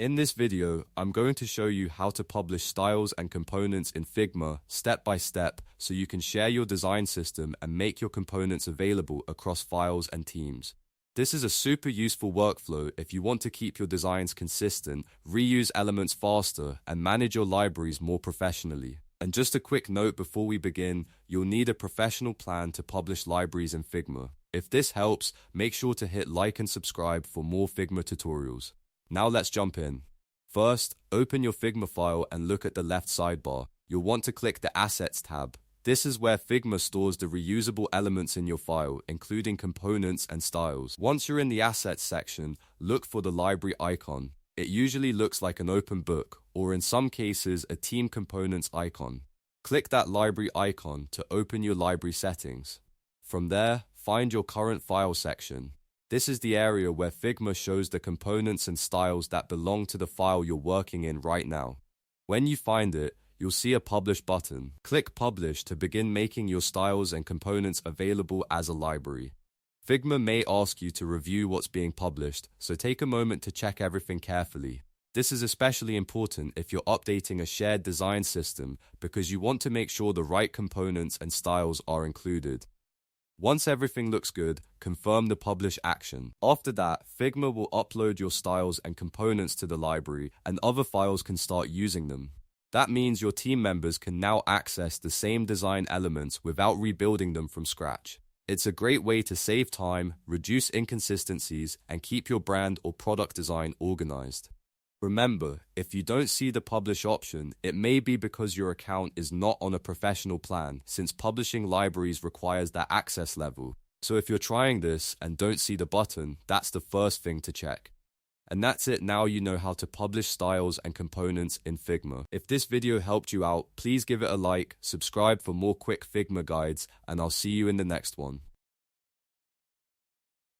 In this video, I'm going to show you how to publish styles and components in Figma step by step so you can share your design system and make your components available across files and teams. This is a super useful workflow if you want to keep your designs consistent, reuse elements faster, and manage your libraries more professionally. And just a quick note before we begin, you'll need a professional plan to publish libraries in Figma. If this helps, make sure to hit like and subscribe for more Figma tutorials. Now let's jump in. First, open your Figma file and look at the left sidebar. You'll want to click the Assets tab. This is where Figma stores the reusable elements in your file, including components and styles. Once you're in the Assets section, look for the library icon. It usually looks like an open book, or in some cases, a team components icon. Click that library icon to open your library settings. From there, find your current file section. This is the area where Figma shows the components and styles that belong to the file you're working in right now. When you find it, you'll see a Publish button. Click Publish to begin making your styles and components available as a library. Figma may ask you to review what's being published, so take a moment to check everything carefully. This is especially important if you're updating a shared design system because you want to make sure the right components and styles are included. Once everything looks good, confirm the publish action. After that, Figma will upload your styles and components to the library, and other files can start using them. That means your team members can now access the same design elements without rebuilding them from scratch. It's a great way to save time, reduce inconsistencies, and keep your brand or product design organized. Remember, if you don't see the publish option, it may be because your account is not on a professional plan, since publishing libraries requires that access level. So if you're trying this and don't see the button, that's the first thing to check. And that's it. Now you know how to publish styles and components in Figma. If this video helped you out, please give it a like, subscribe for more quick Figma guides, and I'll see you in the next one.